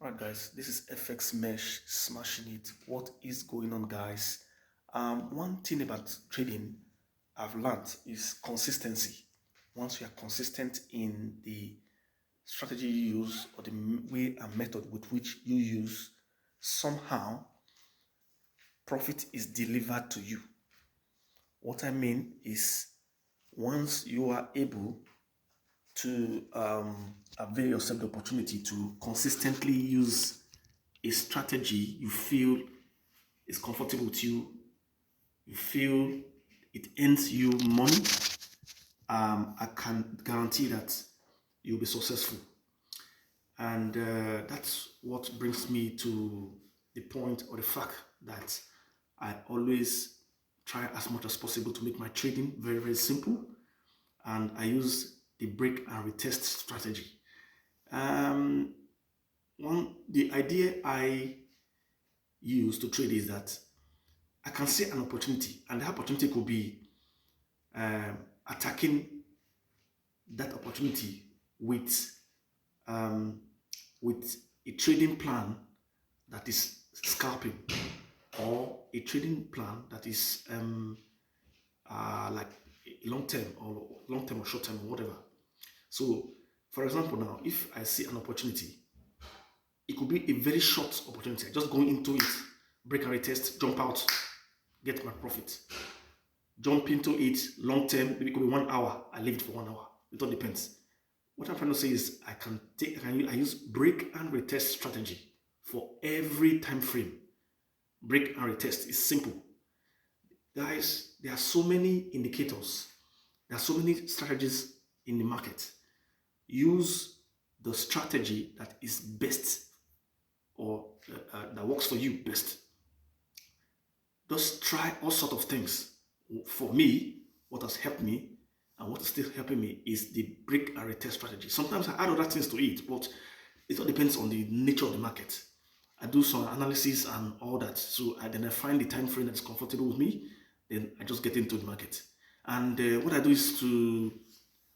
Alright guys, this is FX Mesh smashing it. What is going on guys? One thing about trading I've learned is consistency. Once you are consistent in the strategy you use or the way and method with which you use, somehow profit is delivered to you. What I mean is once you are able to avail yourself the opportunity to consistently use a strategy you feel is comfortable with you, you feel it earns you money, I can guarantee that you'll be successful. And that's what brings me to the point or the fact that I always try as much as possible to make my trading very, very simple. And I use the break and retest strategy. The idea I use to trade is that I can see an opportunity, and the opportunity could be attacking that opportunity with a trading plan that is scalping, or a trading plan that is like long term or short term or whatever. So, for example, now if I see an opportunity, it could be a very short opportunity. I just go into it, break and retest, jump out, get my profit. Jump into it long term, maybe it could be 1 hour. I leave it for 1 hour. It all depends. What I'm trying to say is I use break and retest strategy for every time frame. Break and retest is simple. Guys, there are so many indicators. There are so many strategies in the market. Use the strategy that is best or that works for you best. Just try all sorts of things. For me, what has helped me and what is still helping me is the break and retest strategy. Sometimes I add other things to it, but it all depends on the nature of the market. I do some analysis and all that, so then I find the time frame that's comfortable with me, then I just get into the market. And what I do is to,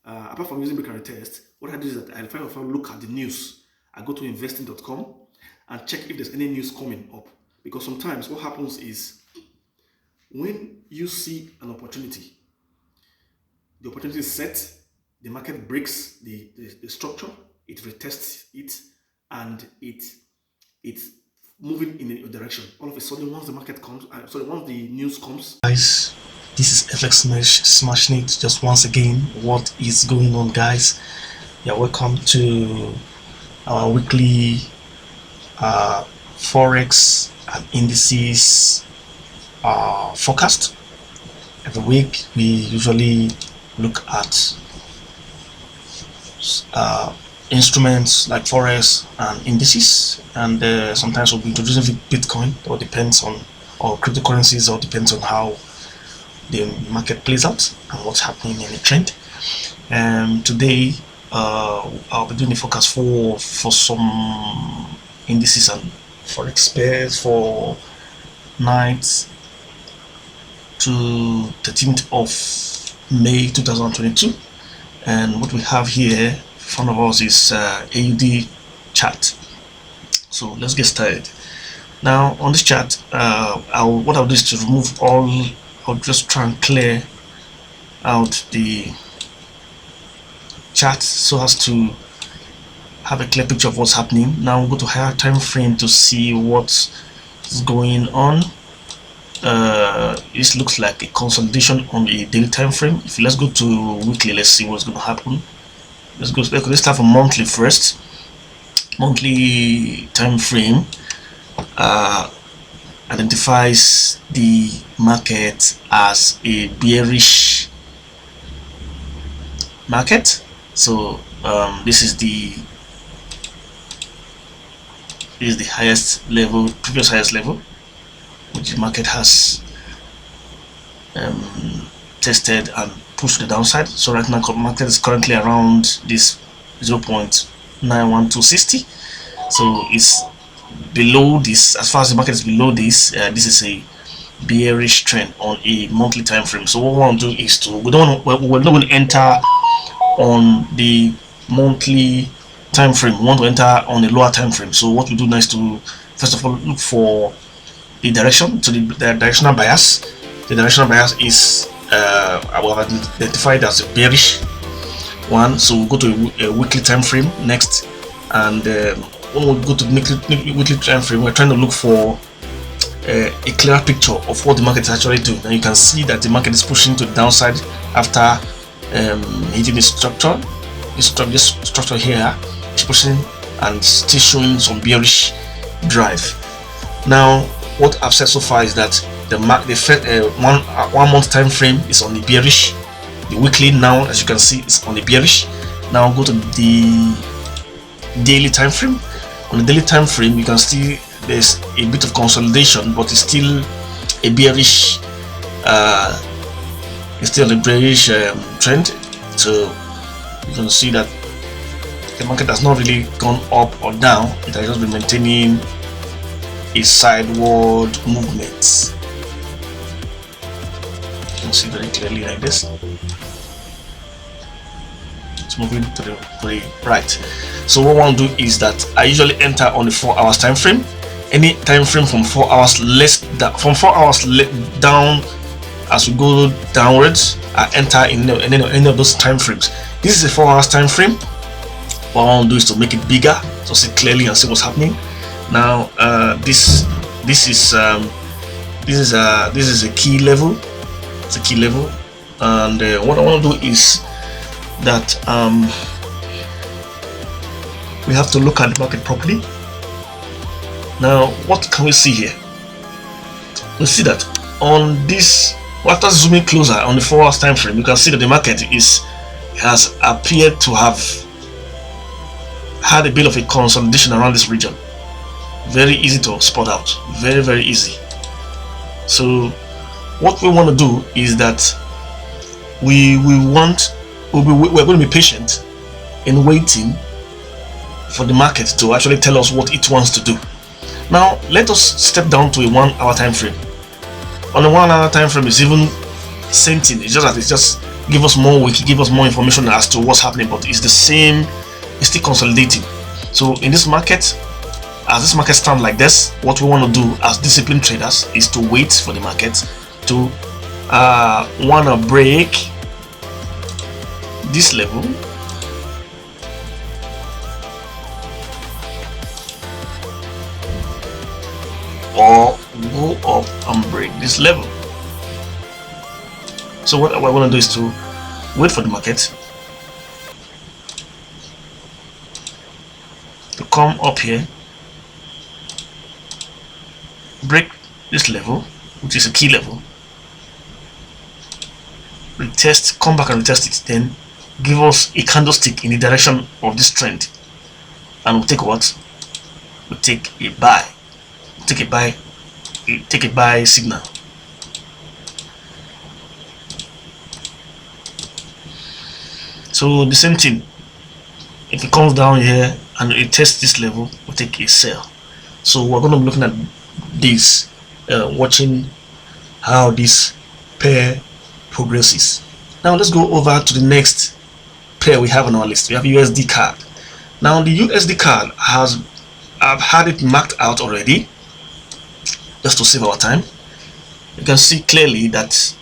apart from using break and retest, what I do is that I try to look at the news. I go to investing.com and check if there's any news coming up. Because sometimes what happens is when you see an opportunity, the opportunity is set, the market breaks the structure, it retests it, and it's moving in a direction. All of a sudden, once the market comes, once the news comes. Guys, this is FX Mesh smashing it just once again. What is going on, guys? Yeah, welcome to our weekly Forex and Indices forecast. Every week we usually look at instruments like Forex and indices, and sometimes we'll be introducing Bitcoin. It all depends on, or cryptocurrencies, or depends on how the market plays out and what's happening in the trend. Today I'll be doing a forecast for some indices and Forex pairs for 9th to 13th of May 2022. And what we have here in front of us is AUD chart. So let's get started. Now on this chart, what I'll do is to remove all. I'll just try and clear out the chart so as to have a clear picture of what's happening. Now we'll go to higher time frame to see what's going on. This looks like a consolidation on a daily time frame. Let's go to weekly, let's see what's going to happen. Let's start from monthly first. Monthly time frame identifies the market as a bearish market. So this is the highest level, previous highest level, which the market has tested and pushed to the downside. So right now the market is currently around this 0.91260. so it's below this. As far as the market is below this, this is a bearish trend on a monthly time frame. So what we want to do is we're not going to enter on the monthly time frame. We want to enter on a lower time frame. So what we do now is to first of all look for the direction, to the directional bias. The directional bias is I will have identified as a bearish one. So we'll go to a weekly time frame next, and when we go to the weekly time frame, we're trying to look for a clearer picture of what the market is actually doing. And you can see that the market is pushing to the downside after hitting this structure. This structure here is pushing and still showing some bearish drive. Now, what I've said so far is that the one month time frame is on the bearish. The weekly now, as you can see, is on the bearish. Now go to the daily time frame. On the daily time frame, you can see there's a bit of consolidation, but it's still a bearish. It's still a bearish trend. So you can see that the market has not really gone up or down. It has just been maintaining a sideward movement. You can see very clearly like this. It's moving to the right. So what I want to do is that I usually enter on the 4 hours time frame. Any time frame from 4 hours down, as we go downwards, I enter in any of those time frames. This is a 4 hours time frame. What I want to do is to make it bigger, so see clearly and see what's happening. Now this is a key level. It's a key level, and what I want to do is that we have to look at the market properly. Now, what can we see here? We see that on this, after zooming closer on the 4 hours time frame, you can see that the market has appeared to have had a bit of a consolidation around this region. Very easy to spot out, very easy. So what we want to do is that we're going to be patient in waiting for the market to actually tell us what it wants to do. Now let us step down to a 1 hour time frame. On a 1 hour time frame, is even same thing. It's just that it's just give us more information as to what's happening, but it's the same. It's still consolidating. So in this market, as this market stands like this, what we want to do as disciplined traders is to wait for the market to want to break this level, or go up and break this level. So what we're going to do is to wait for the market to come up here, break this level, which is a key level, retest, come back and retest it, then give us a candlestick in the direction of this trend, and we'll take what? We'll take a buy. Take a buy signal. So the same thing, if it comes down here and it tests this level, we'll take a sell. So we're going to be looking at this, watching how this pair progresses. Now let's go over to the next pair we have on our list. We have USD card. Now the USD card I've had it marked out already, just to save our time. You can see clearly that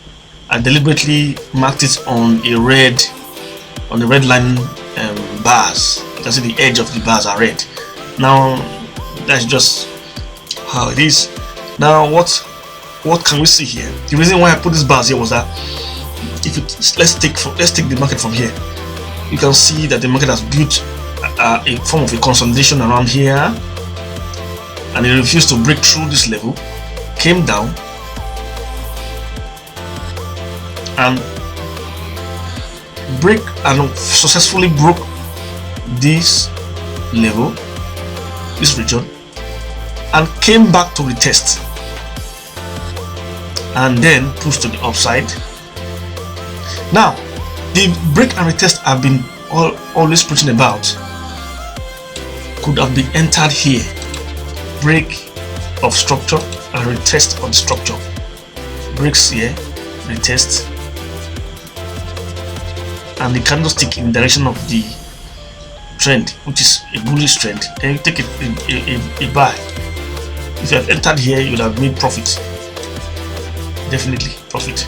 I deliberately marked it on the red line bars. You can see the edge of the bars are red. Now that's just how it is. Now what can we see here? The reason why I put these bars here was that let's take the market from here. You can see that the market has built a form of a consolidation around here, and it refused to break through this level, came down and successfully broke this level, this region, and came back to retest, and then pushed to the upside. Now the break and retest I've been always preaching about could have been entered here. Break of structure and retest on structure. Breaks here, retest, and the candlestick in the direction of the trend, which is a bullish trend, then you take a buy. If you have entered here, you would have made profit. Definitely profit.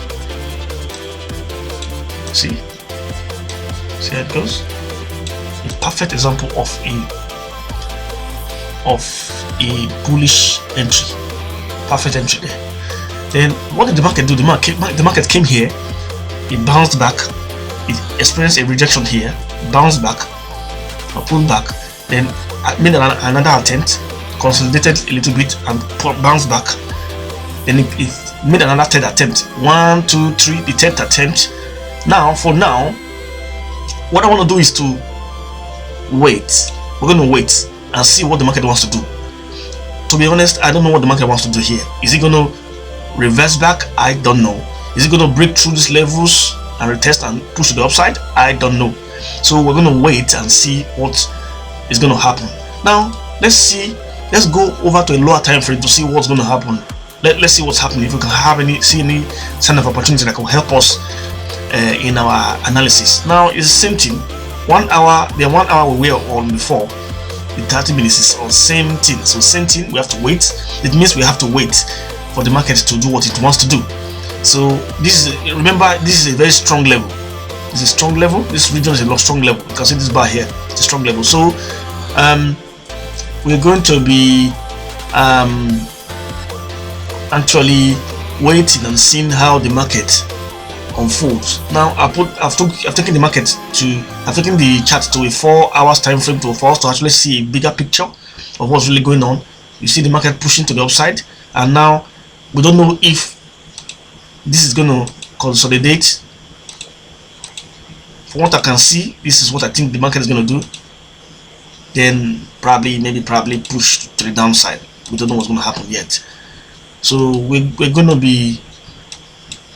See how it goes. A perfect example of a bullish entry. Perfect entry there. Then what did the market do? The market came here, it bounced back, it experienced a rejection here, bounced back, or pulled back, then made another attempt, consolidated a little bit and bounced back. Then it made another third attempt. 1, 2, 3, the third attempt. Now, for now, what I want to do is to wait. We're going to wait and see what the market wants to do. To be honest, I don't know what the market wants to do here. Is it going to reverse back? I don't know. Is it going to break through these levels and retest and push to the upside? I don't know. So we're going to wait and see what is going to happen. Now let's go over to a lower time frame to see what's going to happen. Let's see what's happening. If we can see any sign of opportunity that can help us in our analysis. Now it's the same thing. 1 hour, the 1 hour we were on before, the 30 minutes is on same thing. So same thing, we have to wait. It means we have to wait for the market to do what it wants to do. So this is, remember, this is a very strong level. It's a strong level. This region is a strong level. You can see this bar here. It's a strong level. So we're going to be actually waiting and seeing how the market unfolds. Now I've taken the chart to a 4 hours time frame for us to actually see a bigger picture of what's really going on. You see the market pushing to the upside, and now we don't know if this is going to consolidate. From what I can see, this is what I think the market is going to do. Then probably push to the downside. We don't know what's going to happen yet. So we're going to be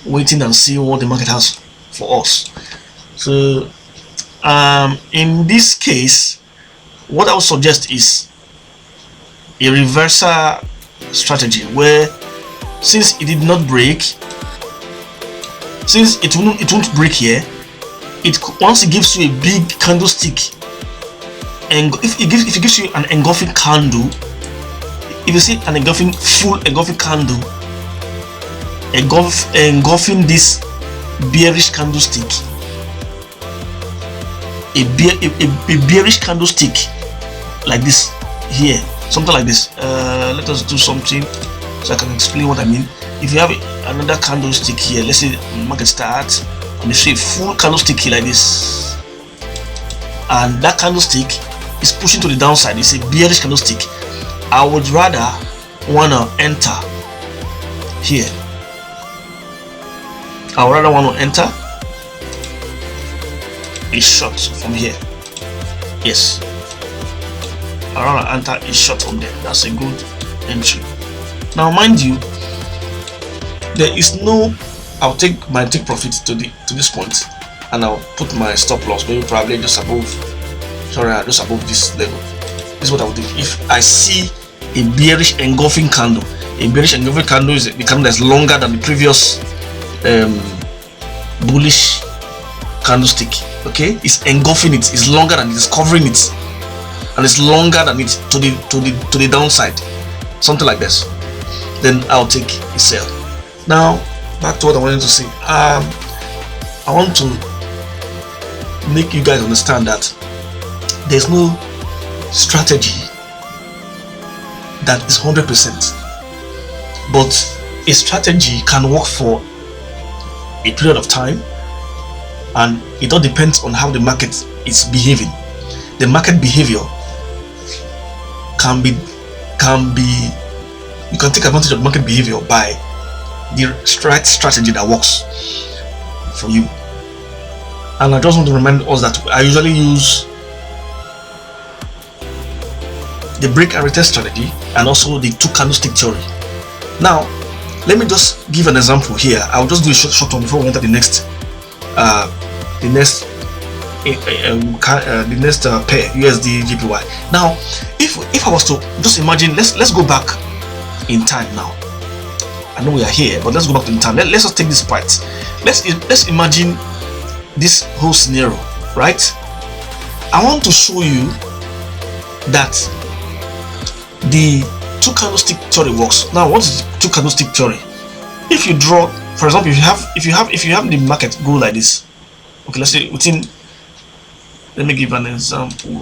waiting and see what the market has for us. So in this case, what I would suggest is a reversal strategy, where since it did not break, since it won't break here, once it gives you a big candlestick, and if it gives you an engulfing candle, if you see an full engulfing candle engulfing this bearish candlestick, a bearish candlestick like this here, something like this. Let us do something so I can explain what I mean. If you have another candlestick here, let's say market starts and you see a full candlestick here like this, and that candlestick is pushing to the downside, it's a bearish candlestick, I would rather want to enter here. I would rather want to enter a short from here. Yes, I would rather enter a short from there. That's a good entry. Now mind you, there is no, I'll take my take profit to this point, and I'll put my stop loss maybe probably just above this level. This is what I would do if I see a bearish engulfing candle. A bearish engulfing candle is the candle that's longer than the previous bullish candlestick. Okay, it's engulfing it, it's longer than it, is covering it, and it's longer than it to the downside, something like this. Then I'll take a sell. Now back to what I wanted to say. I want to make you guys understand that there's no strategy that is 100%, but a strategy can work for a period of time, and it all depends on how the market is behaving. The market behavior can be you can take advantage of market behavior by the right strategy that works for you. And I just want to remind us that I usually use the break and retest strategy and also the two candlestick theory. Now let me just give an example here. I'll just do a short one before we enter the next pair, USD Gpy. Now if I was to just imagine, let's go back in time. Now I know we are here, but let's go back in time. Let's just take this part. Let's imagine this whole scenario, right? I want to show you that the two candlestick theory works. Now, what is two candlestick theory? If you draw, for example, if you have the market go like this, okay, let's say within, let me give an example.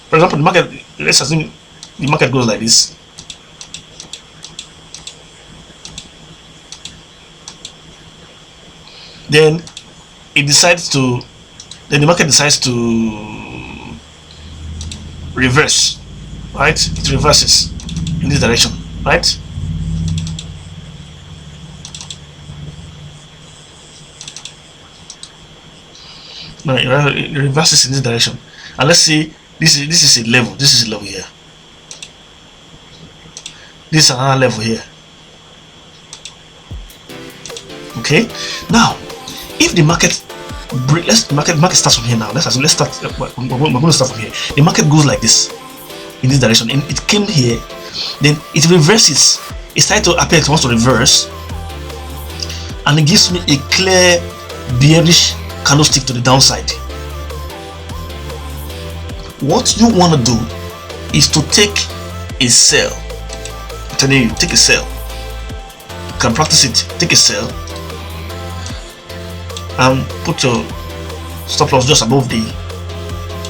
For example, the market, let's assume the market goes like this. Then the market decides to reverse, right? It reverses in this direction, right? Now it reverses in this direction, and let's see, this is a level. This is a level here. This is another level here. Okay. Now, if the market market starts from here now. Let's start. We're going to start from here. The market goes like this, in this direction, and it came here. Then it reverses. It started to appear it wants to reverse, and it gives me a clear bearish candlestick to the downside. What you want to do is to take a sell. I'm telling you, take a sell. You can practice it. Take a sell and put your stop loss just above the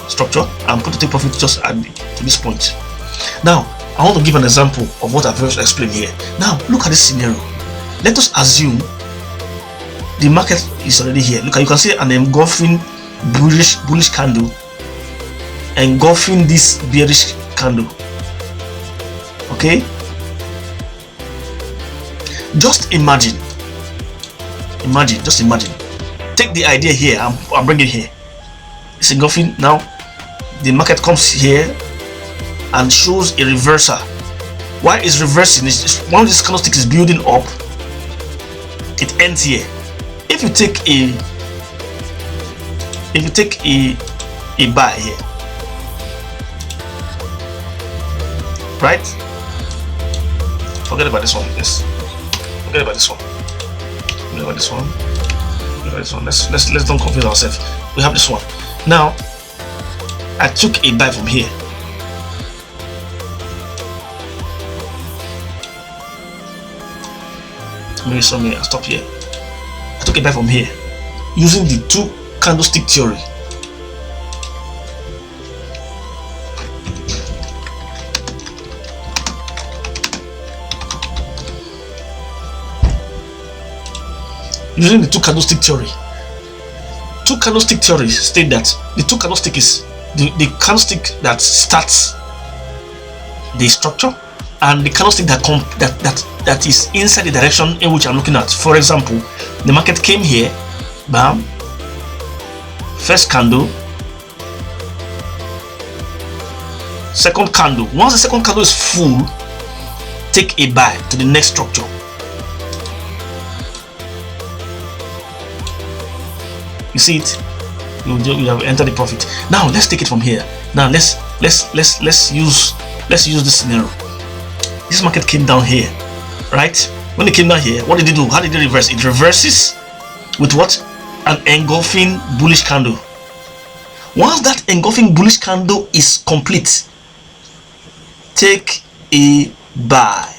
structure and put the take profit just to this point. Now, I want to give an example of what I've just explained here. Now, look at this scenario. Let us assume the market is already here. Look, you can see an engulfing bullish candle engulfing this bearish candle. Okay, just imagine. Take the idea here and bring it here. It's engulfing. Now the market comes here and shows a reversal. Why is reversing? Is once this candlestick is building up, it ends here. If you take a buy here, right? Forget about this one. Yes. Forget about this one. Let's don't confuse ourselves. We have this one. Now, I took a buy from here. Maybe I stop here. I took a buy from here using the two candlestick theory. Using the two candlestick theory. Two candlestick theories state that the two candlestick is the candlestick that starts the structure and the candlestick that is inside the direction in which I'm looking at. For example, the market came here, bam, first candle, second candle. Once the second candle is full, take a buy to the next structure. You see it? You have entered the profit. Now let's take it from here. Now let's use this scenario. This market came down here, right? When it came down here, what did it do? How did it reverse? It reverses with what? An engulfing bullish candle. Once that engulfing bullish candle is complete, take a buy.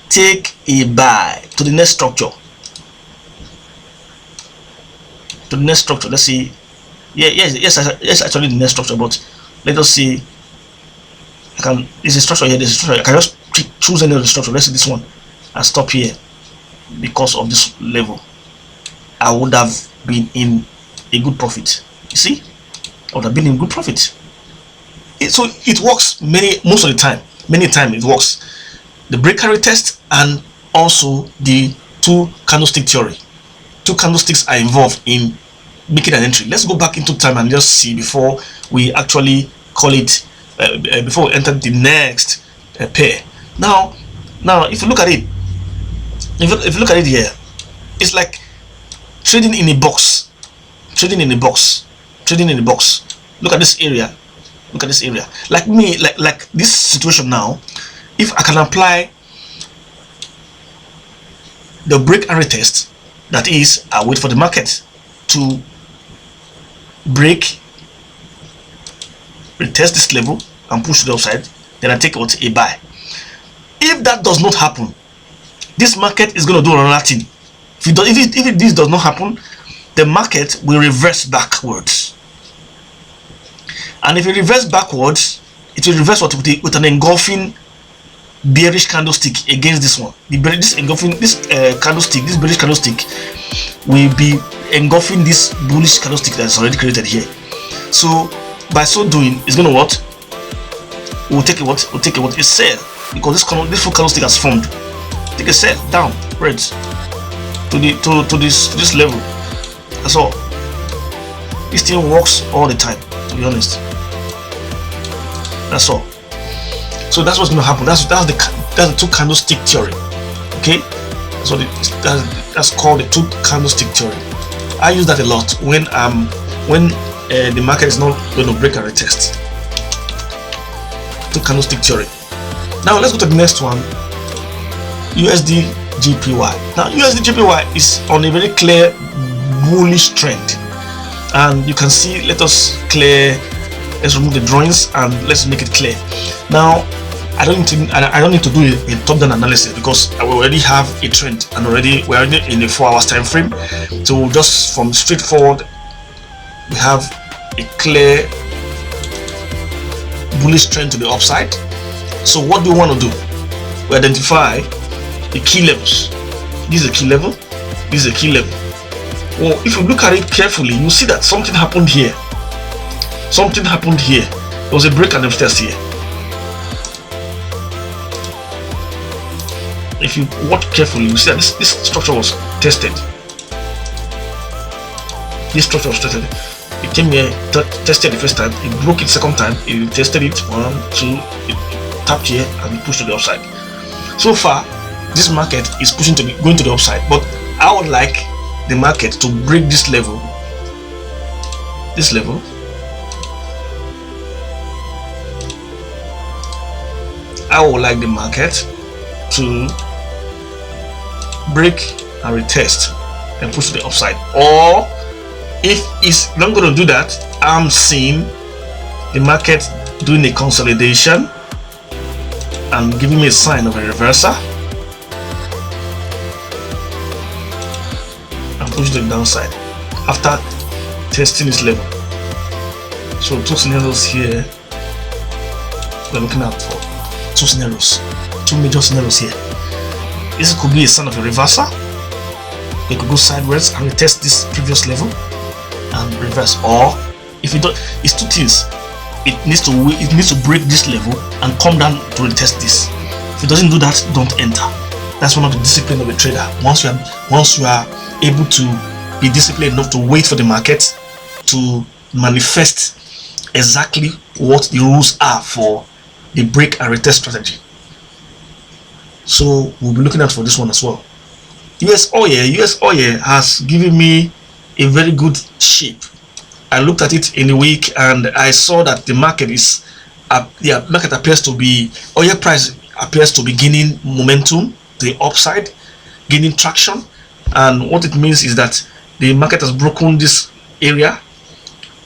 Take a buy to the next structure. To the next structure. Let's see. Yes, actually the next structure, but let us see. There's a structure here, there's a structure. I can just choose any other structure. Let's see this one and stop here. Because of this level, I would have been in a good profit. You see, I would have been in good profit. So it works most of the time. Many times it works. The breakaway test and also the two candlestick theory. Two candlesticks are involved in making an entry. Let's go back into time and just see before we actually call it before we enter the next pair. Now if you look at it, if you look at it here, it's like trading in a box. Look at this area. Like me, like this situation now, if I can apply the break and retest, that is, I wait for the market to break retest this level and push to the upside, then I take what? A buy. If that does not happen, this market is going to do another thing. If this does not happen, the market will reverse backwards. And if it reverses backwards, it will reverse with an engulfing bearish candlestick against this one. This bearish candlestick will be engulfing this bullish candlestick that's already created here. So by so doing, it's going to what? We'll take a what? We'll take a what? A sell, because this full candlestick has formed. Take a sell down, right, to this level. That's all. This thing works all the time, to be honest. That's all. So that's what's going to happen. That's the two candlestick theory. Okay, so that's called the two candlestick theory. I use that a lot when the market is not going to break a retest. Two candlestick theory. Now let's go to the next one. USD Gpy. Now USD Gpy is on a very clear bullish trend, and you can see. Let's remove the drawings and let's make it clear. Now I don't need to do a top-down analysis, because I already have a trend and we're already in a 4 hours time frame. So just from straightforward, we have a clear bullish trend to the upside. So what do we want to do? We identify the key levels. This is a key level. This is a key level. Well, if you look at it carefully, you see that something happened here. Something happened here. There was a break and a retest here. If you watch carefully, you see that this structure was tested. This structure was tested. It came here, tested the first time, it broke it second time, it tested it 1, 2, it tapped here and it pushed to the upside. So far, this market is going to the upside, but I would like the market to break this level. This level. I would like the market to break and retest and push to the upside. Or if it's not going to do that, I'm seeing the market doing a consolidation and giving me a sign of a reversal and push to the downside after testing this level. So two scenarios here we're looking at for. Two major scenarios here. This could be a sign of a reversal. It could go sideways and retest this previous level and reverse. Or if it don't, it's two things. It needs to break this level and come down to retest this. If it doesn't do that, don't enter. That's one of the discipline of a trader. Once you are able to be disciplined enough to wait for the market to manifest exactly what the rules are for the break and retest strategy. So we'll be looking out for this one as well. US oil has given me a very good shape. I looked at it in a week and I saw that the market oil price appears to be gaining momentum to the upside, gaining traction. And what it means is that the market has broken this area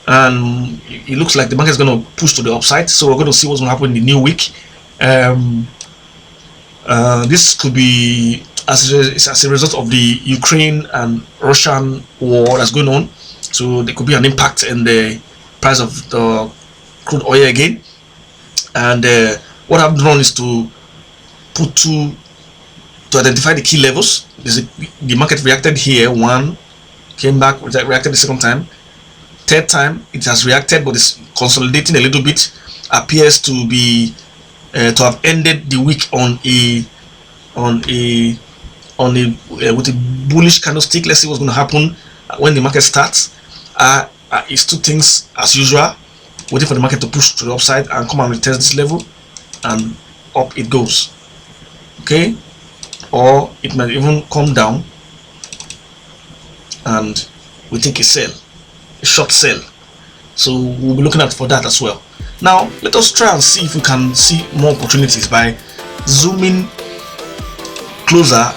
and it looks like the market is going to push to the upside. So we're going to see what's going to happen in the new week. This could be as a result of the Ukraine and Russian war that's going on. So there could be an impact in the price of the crude oil again. And what I've done is to identify the key levels. The market reacted here, one, came back, reacted the second time. Third time it has reacted, but it's consolidating a little bit. Appears to be to have ended the week with a bullish candlestick. Let's see what's going to happen when the market starts. It's two things as usual: waiting for the market to push to the upside and come and retest this level, and up it goes. Okay, or it might even come down and we take a sell, a short sell. So we'll be looking out for that as well. Now let us try and see if we can see more opportunities by zooming closer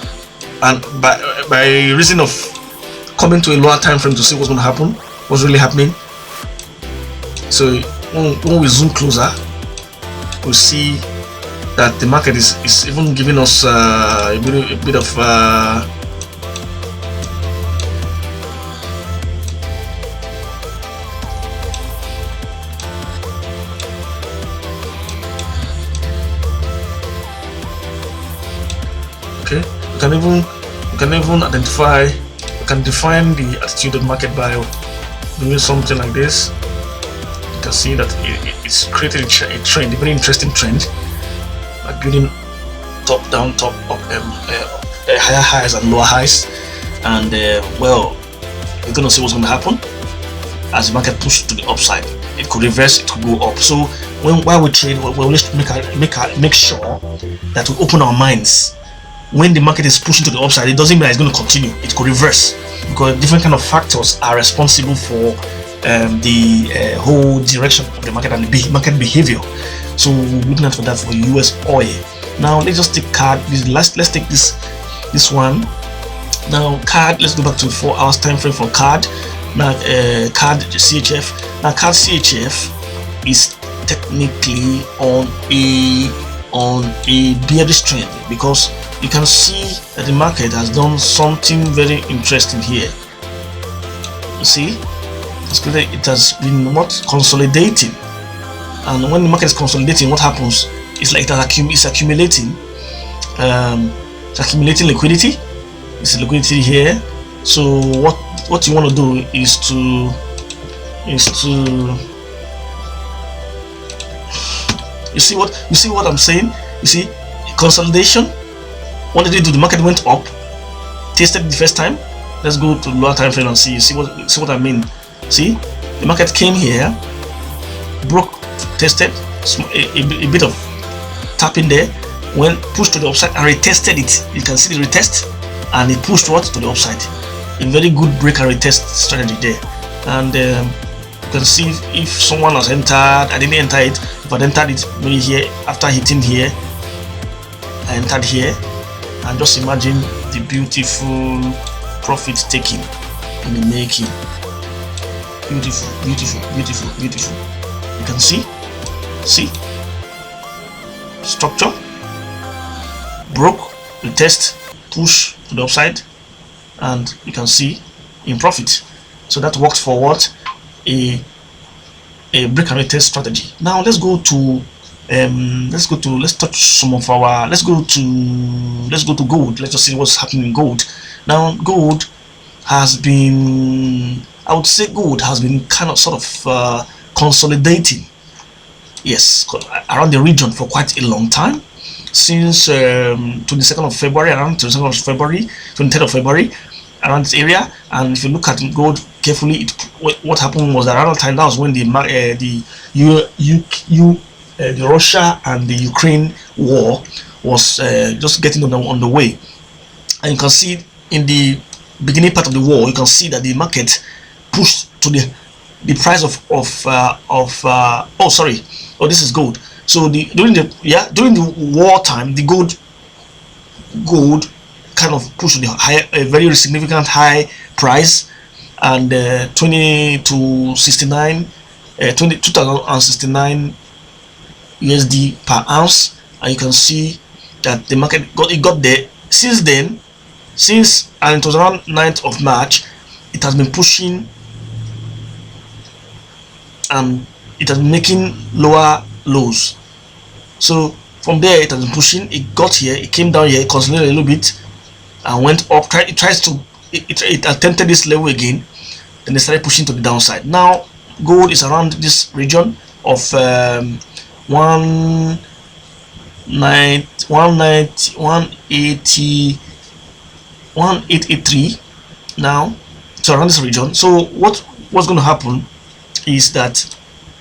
and by reason of coming to a lower time frame to see what's going to happen, what's really happening. So when we zoom closer, we see that the market is even giving us a bit of okay. You can even identify, you can define the attitude of the market by doing something like this. You can see that it's created a trend, a very interesting trend, like building top down, top up, higher highs and lower highs. And well, we're gonna see what's gonna happen as the market pushes to the upside. It could reverse, it could go up. So while we trade, we always make sure that we open our minds. When the market is pushing to the upside, it doesn't mean it's going to continue. It could reverse, because different kind of factors are responsible for the whole direction of the market and the market behavior. So we're looking at for that for US oil. Now let's just take CAD. Let's take this one. Now CAD. Let's go back to 4 hours time frame for CAD. Now CAD CHF. Now CAD CHF is technically on a bearish trend, because you can see that the market has done something very interesting here. You see, it has been consolidating, and when the market is consolidating, what happens is like it's accumulating. It's accumulating liquidity. It's liquidity here. So what you want to do is to you see what I'm saying? You see, consolidation. What did it do? The market went up, tested the first time. Let's go to lower time frame and see. See what I mean? See, the market came here, broke, tested a bit of tapping there, went pushed to the upside and retested it. You can see the retest, and it pushed what to the upside. A very good break and retest strategy there. And you can see if someone has entered. I didn't enter it. If I entered it maybe here, after hitting here, I entered here, and just imagine the beautiful profit taking in the making. Beautiful, beautiful, beautiful, beautiful. You can see structure, broke, retest, push to the upside, and you can see in profit. So that works for what? A break and retest strategy. Now let's go to let's touch some of our let's go to gold. Let's just see what's happening in gold. Now gold has been, I would say gold has been kind of sort of consolidating, yes, around the region for quite a long time, since 22nd of February, around 22nd of February, 23rd of February, around this area. And if you look at gold carefully, what happened was around the time that was when the Russia and the Ukraine war was just getting on the way. And you can see in the beginning part of the war, you can see that the market pushed to the price of oh sorry, oh this is gold. So during the war time, the gold kind of pushed to the high, a very significant high price, and 2069 USD per ounce. And you can see that the market got there. Since then, and it was around 9th of March, it has been pushing, and it has been making lower lows. So from there it has been pushing. It got here, it came down here, it consolidated a little bit and went up. It attempted this level again, then it started pushing to the downside. Now gold is around this region of 1883 now. So around this region. So what's going to happen is that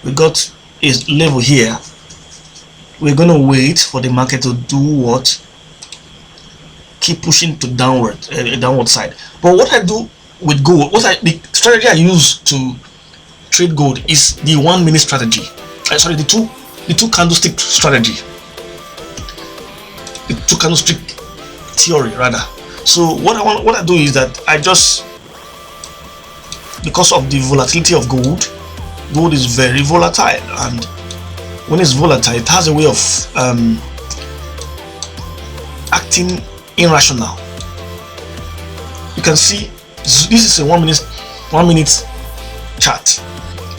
we got a level here. We're going to wait for the market to do what? Keep pushing to downward side. But what I do with gold, the strategy I use to trade gold is the 1 minute strategy. Sorry, the two candlestick strategy. The 2 candlestick theory rather. So what I do is that I just, because of the volatility of gold, gold is very volatile, and when it's volatile, it has a way of acting irrational. You can see this is a 1 minute chart,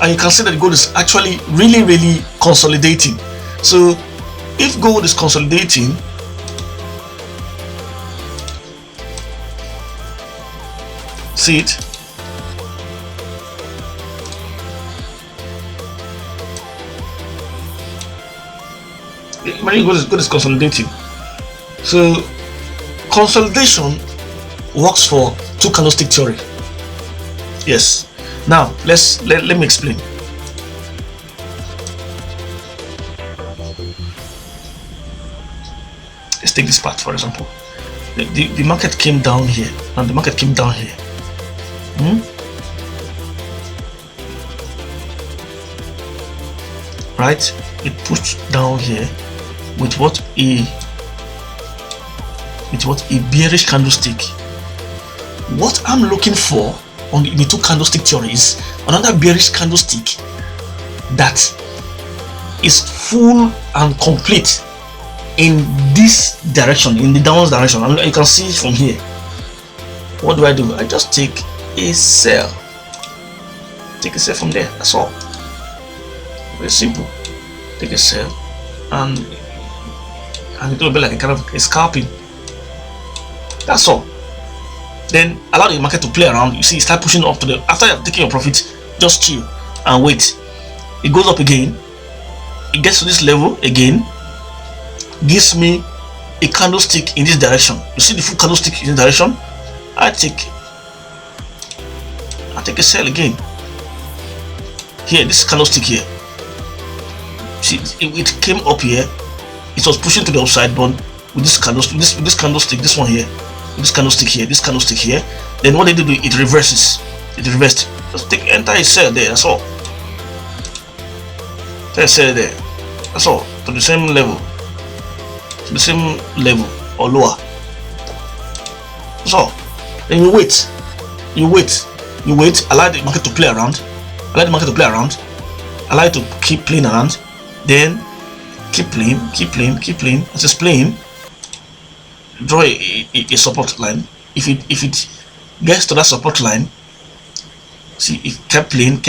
and you can see that gold is actually really consolidating. So if gold is consolidating, see it, when gold is consolidating. So consolidation works for two candlestick theory. Yes. Now let me explain. Let's take this part, for example. The market came down here, and the market came down here. Right? It pushed down here with what a bearish candlestick. What I'm looking for on the two candlestick theory is another bearish candlestick that is full and complete in this direction, in the downward direction. You can see it from here. What do? I just take a sell. Take a sell from there. That's all. Very simple. Take a sell, and it will be like a kind of a scalping. That's all. Then allow the market to play around. You see, start pushing up to the, after you're taking your profit, just chill and wait. It goes up again. It gets to this level again. Gives me a candlestick in this direction. You see the full candlestick in this direction. I take a sell again. Here, this candlestick here. See, it came up here. It was pushing to the upside, but with this candlestick, this one here, this candlestick here. Then what they do, it reverses. It reversed. Just take entire sell there. That's all. Entire sell there. That's all. To the same level. To the same level or lower. That's all. Then you wait. You wait. Allow the market to play around. Allow it to keep playing around. Then keep playing. As it's playing, draw a support line. If it gets to that support line, see, it kept playing.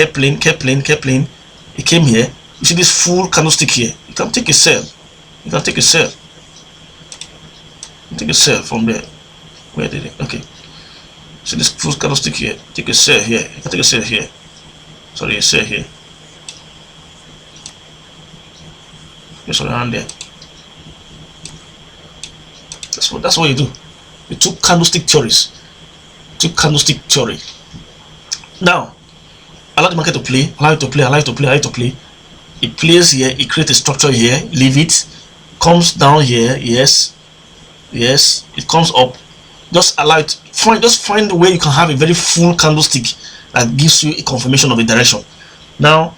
It came here. You see this full candlestick here. You can take a sell. Take a sell from there. Where did it? Okay. See this full candlestick here. Take a sell here. You can take a sell here. Sorry, a sell here. Just around there. That's what you do. The two candlestick theories. Now, allow the market to play. Allow it to play. It plays here. It creates a structure here. Leave it. Comes down here. Yes. It comes up. Just allow it. Just find the way you can have a very full candlestick that gives you a confirmation of a direction. Now,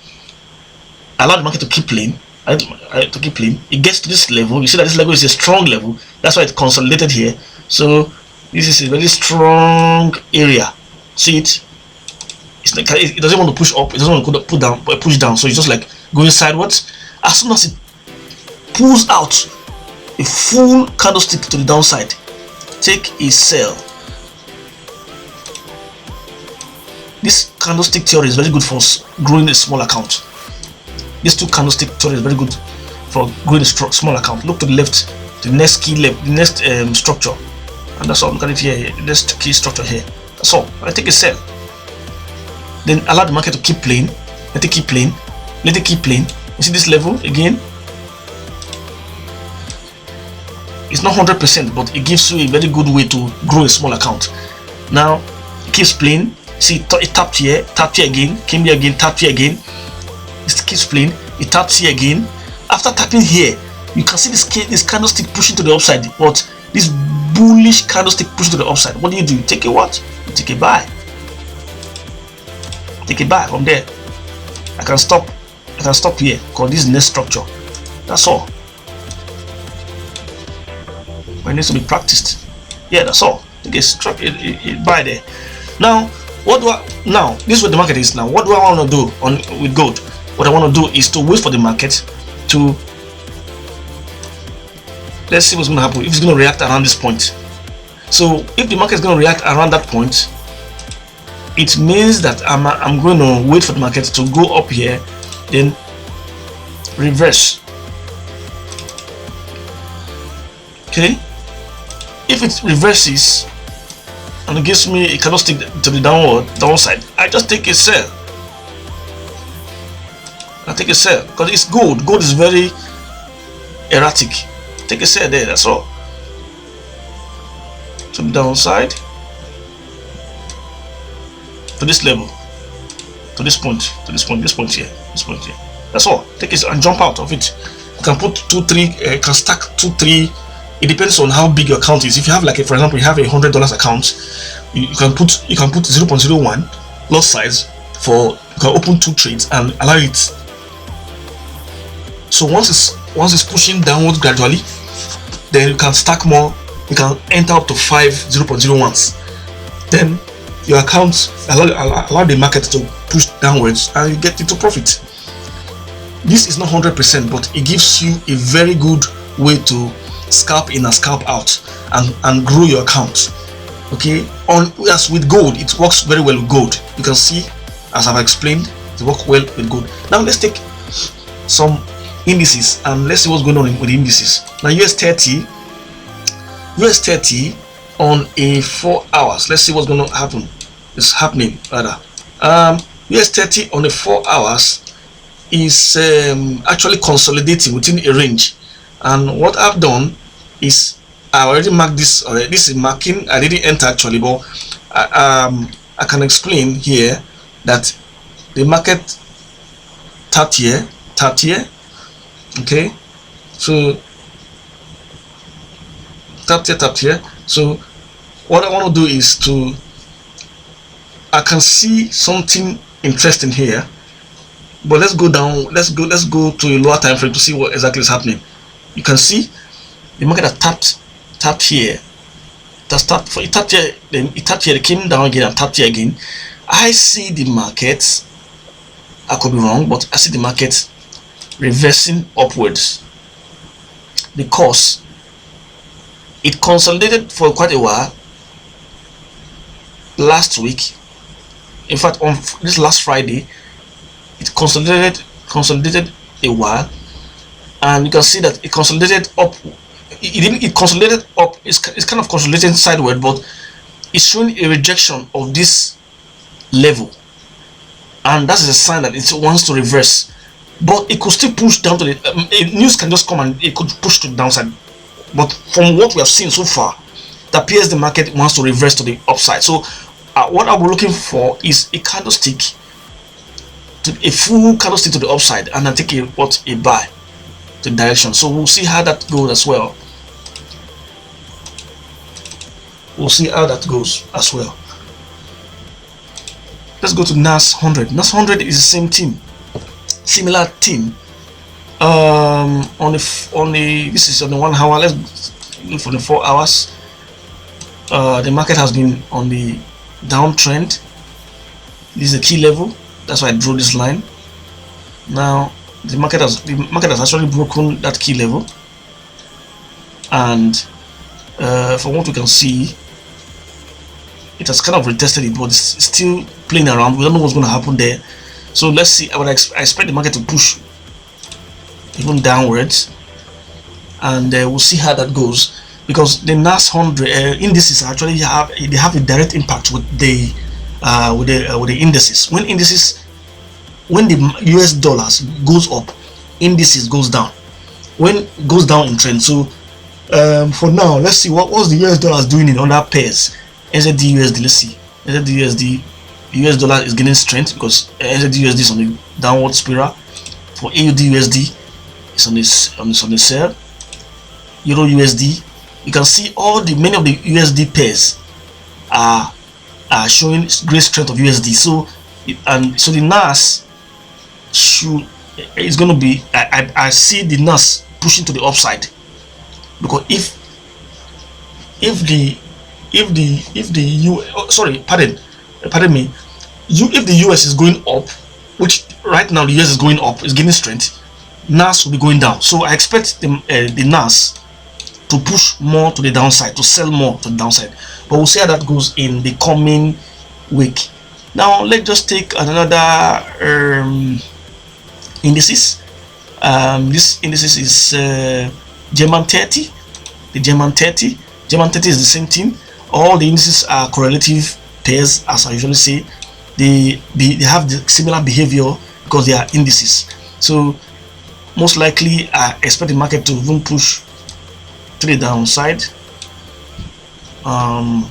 allow the market to keep playing. It gets to this level. You see that this level is a strong level. That's why it's consolidated here. So this is a very strong area. See it? It's like it doesn't want to push up. It doesn't want to push down. So it's just like going sideways. As soon as it pulls out a full candlestick to the downside, take a sell. This candlestick theory is very good for growing a small account. These two candlestick theory is very good for growing a small account. Look to the left, the next key left, the next structure, and that's all. Look at it here. The next key structure here. That's all. I take a sell. Then allow the market to keep playing. Let it keep playing. You see this level again? It's not 100%, but it gives you a very good way to grow a small account. Now it keeps playing. See, it tapped here again, came here again, tapped here again. It keeps playing. It taps here again. After tapping here, you can see this candlestick pushing to the upside. But this bullish candlestick pushing to the upside. What do? You take a what? You take a buy. Take a buy from there. I can stop here because this is next structure. That's all. But it needs to be practiced. Yeah, that's all. Take a buy there. Now, What do I now? This is what the market is now. What do I want to do with gold? What I want to do is to wait for the market to, let's see what's going to happen, if it's going to react around this point. So if the market is going to react around that point, it means that I'm going to wait for the market to go up here, then reverse. Okay, if it reverses and it gives me a candlestick to the downside, I just take a sell. I take a sell because it's gold. Gold is very erratic. Take a sell there, that's all. To the downside, to this level, to this point, this point here. That's all. Take it and jump out of it. You can put 2, 3, can stack 2, 3. It depends on how big your account is. If you have, like, for example, you have $100 account, you can put 0.01 lot size for, you can open 2 trades and allow it. So once it's pushing downwards gradually, then you can stack more. You can enter up to 5 0.01s. Then your account allow the market to push downwards and you get into profit. This is not 100%, but it gives you a very good way to scalp in and scalp out and grow your account. Okay, as with gold, it works very well with gold. You can see, as I've explained, it works well with gold. Now let's take some indices and let's see what's going on with the indices. Now US30 on a 4 hours. Let's see what's going to happen. It's happening rather. US30 on a 4 hours is actually consolidating within a range, and what I've done is I already marked this. This is marking. I didn't enter actually, but I can explain here that the market tapped here. Okay, so tapped here. So what I want to do is I can see something interesting here, but let's go down. Let's go to a lower time frame to see what exactly is happening. You can see the market has tapped here. It tapped here, then it tapped here, it came down again and tapped here again. I see the market, I could be wrong, but I see the market reversing upwards because it consolidated for quite a while last week. In fact, on this last Friday, it consolidated a while, and you can see that it consolidated up. It consolidated up. It's kind of consolidating sideways, but it's showing a rejection of this level, and that is a sign that it wants to reverse. But it could still push down to the news can just come and it could push to the downside. But from what we have seen so far, it appears the market wants to reverse to the upside. So what I'm looking for is a candlestick, a full candlestick to the upside, and then take a buy to the direction. So we'll see how that goes as well. We'll see how that goes as well. Let's go to NAS 100. NAS 100 is the same thing, similar thing. This is on the 1 hour. Let's look for the 4 hours. The market has been on the downtrend. This is the key level. That's why I drew this line. Now the market has actually broken that key level, and from what we can see, it has kind of retested it, but it's still playing around. We don't know what's going to happen there. So let's see. I expect the market to push even downwards, and we'll see how that goes, because the NAS 100 indices actually have a direct impact with the indices. When the US dollars goes up, indices goes down. When it goes down in trend. So for now, let's see what's the US dollars doing in other pairs. NZD USD. Let's see. NZD USD. US dollar is gaining strength because NZD USD is on the downward spiral. For AUD USD, it's on the sell. Euro USD, you can see many of the USD pairs are showing great strength of USD. So the NAS is going to be. I see the NAS pushing to the upside, because pardon me, if the US is going up, which right now the US is going up, is gaining strength, NAS will be going down. So I expect the NAS to push more to the downside, to sell more to the downside. But we'll see how that goes in the coming week. Now let's just take another indices. This indices is German 30. The German 30. German 30 is the same thing. All the indices are correlative pairs, as I usually say. They have the similar behavior because they are indices. So most likely I expect the market to even push to the downside. Gonna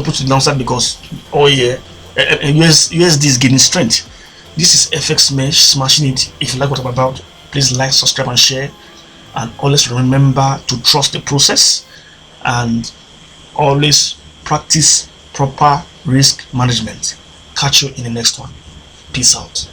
push to the downside because USD is gaining strength. This is FX Mesh smashing it. If you like what I'm about, please like, subscribe and share, and always remember to trust the process and always practice proper risk management. Catch you in the next one. Peace out.